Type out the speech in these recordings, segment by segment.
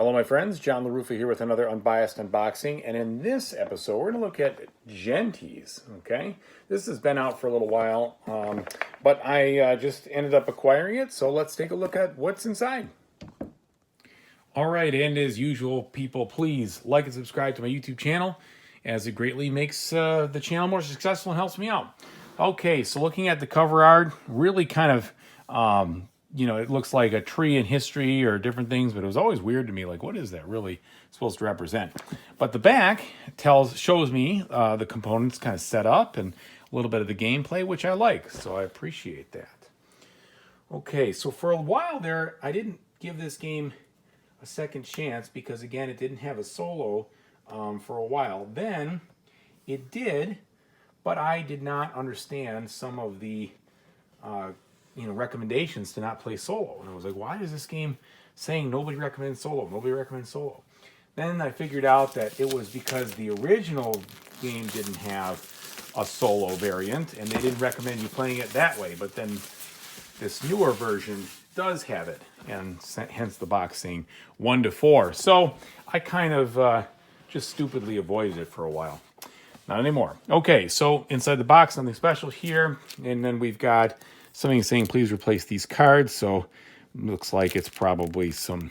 Hello, my friends. John LaRuffa here with another Unbiased unboxing. And in this episode, we're going to look at Gentes, okay? This has been out for a little while, but I just ended up acquiring it. So let's take a look at what's inside. All right, and as usual, people, please like and subscribe to my YouTube channel, as it greatly makes the channel more successful and helps me out. Okay, so looking at the cover art, really kind of... it looks like a tree in history or different things, but it was always weird to me. Like, what is that really supposed to represent? But the back shows me the components kind of set up and a little bit of the gameplay, which I like. So I appreciate that. Okay, so for a while there, I didn't give this game a second chance because, again, it didn't have a solo for a while. Then it did, but I did not understand some of the recommendations to not play solo. And I was like, why is this game saying nobody recommends solo? Nobody recommends solo. Then I figured out that it was because the original game didn't have a solo variant, and they didn't recommend you playing it that way. But then this newer version does have it, and hence the box saying 1 to 4. So I kind of just stupidly avoided it for a while. Not anymore. Okay, so inside the box, something special here, and then we've got something saying please replace these cards. So it looks like it's probably some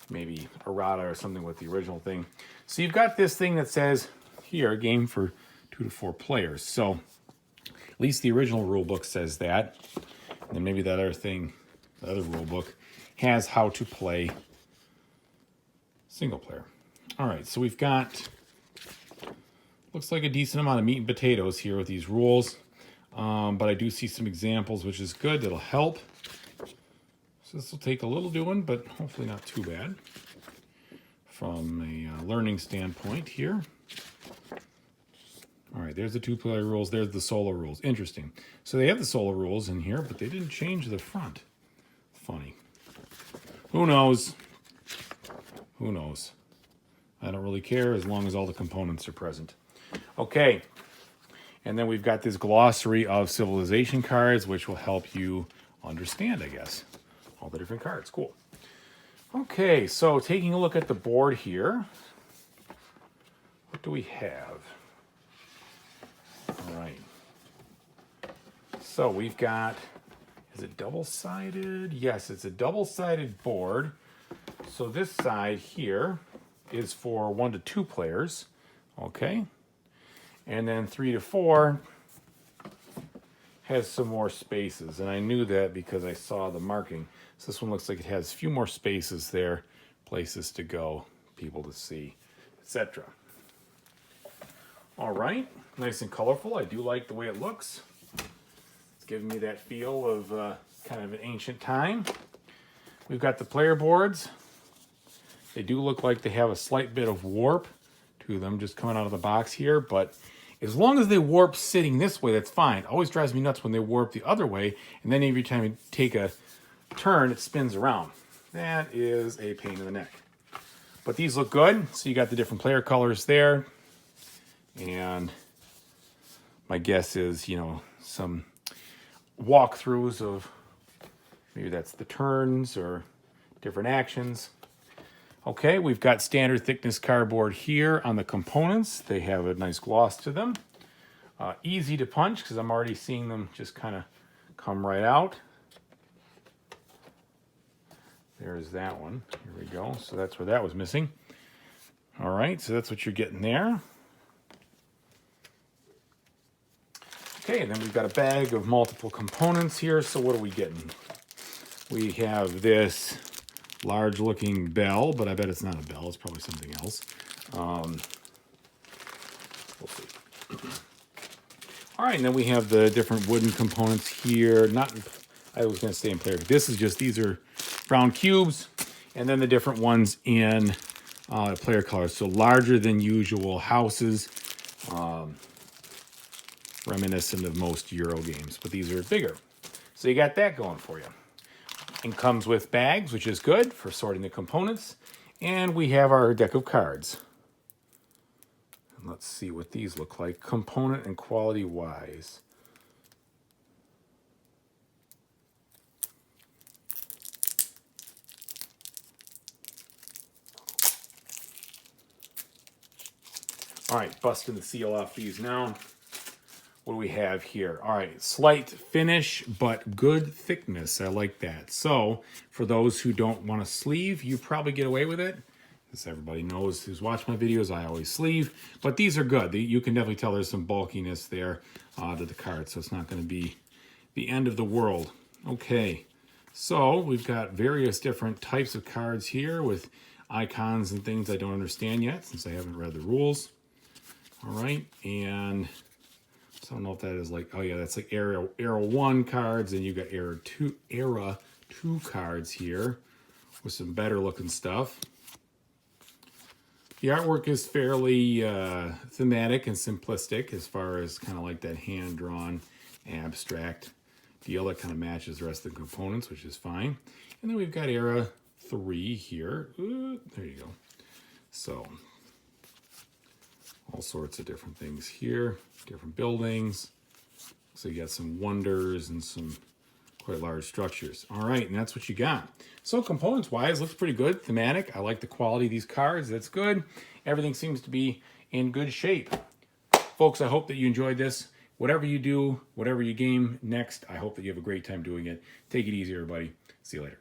maybe errata or something with the original thing. So you've got this thing that says here, a game for 2 to 4 players. So at least the original rule book says that. And then maybe that other thing, the other rule book, has how to play single player. All right, so we've got, looks like a decent amount of meat and potatoes here with these rules. But I do see some examples, which is good. That'll help. So this will take a little doing, but hopefully not too bad from a learning standpoint here. All right, there's the 2-player rules. There's the solo rules. Interesting. So they have the solo rules in here, but they didn't change the front. Funny. Who knows? Who knows? I don't really care as long as all the components are present. Okay. And then we've got this glossary of civilization cards, which will help you understand, I guess, all the different cards. Cool. Okay, so taking a look at the board here, what do we have? All right. So we've got, is it double-sided? Yes, it's a double-sided board. So this side here is for 1 to 2 players. Okay. And then 3 to 4 has some more spaces. And I knew that because I saw the marking. So this one looks like it has a few more spaces there, places to go, people to see, etc. All right, nice and colorful. I do like the way it looks. It's giving me that feel of kind of an ancient time. We've got the player boards. They do look like they have a slight bit of warp to them just coming out of the box here, but as long as they warp sitting this way, that's fine. It always drives me nuts when they warp the other way, and then every time you take a turn, it spins around. That is a pain in the neck. But these look good. So you got the different player colors there. And my guess is, some walkthroughs of maybe that's the turns or different actions. Okay, we've got standard thickness cardboard here on the components. They have a nice gloss to them. Easy to punch because I'm already seeing them just kind of come right out. There's that one. Here we go. So that's where that was missing. All right, so that's what you're getting there. Okay, and then we've got a bag of multiple components here. So what are we getting? We have this large looking bell, but I bet it's not a bell. It's probably something else. We'll see. All right, and then we have the different wooden components here. I was going to say in player, but this is just, these are round cubes, and then the different ones in player colors. So larger than usual houses, reminiscent of most Euro games, but these are bigger. So you got that going for you. And comes with bags, which is good for sorting the components. And we have our deck of cards. And let's see what these look like, component and quality wise. All right, busting the seal off these now. What do we have here? All right, slight finish, but good thickness. I like that. So for those who don't want a sleeve, you probably get away with it. As everybody knows who's watched my videos, I always sleeve. But these are good. You can definitely tell there's some bulkiness there to the card, so it's not going to be the end of the world. Okay, so we've got various different types of cards here with icons and things I don't understand yet since I haven't read the rules. All right, and so I don't know if that is like, oh yeah, that's like Era 1 cards, and you got Era 2 cards here with some better looking stuff. The artwork is fairly thematic and simplistic as far as kind of like that hand-drawn abstract deal that kind of matches the rest of the components, which is fine. And then we've got Era 3 here. Ooh, there you go. So all sorts of different things here, different buildings. So you got some wonders and some quite large structures. All right, and that's what you got. So components-wise, looks pretty good. Thematic. I like the quality of these cards. That's good. Everything seems to be in good shape. Folks, I hope that you enjoyed this. Whatever you do, whatever you game next, I hope that you have a great time doing it. Take it easy, everybody. See you later.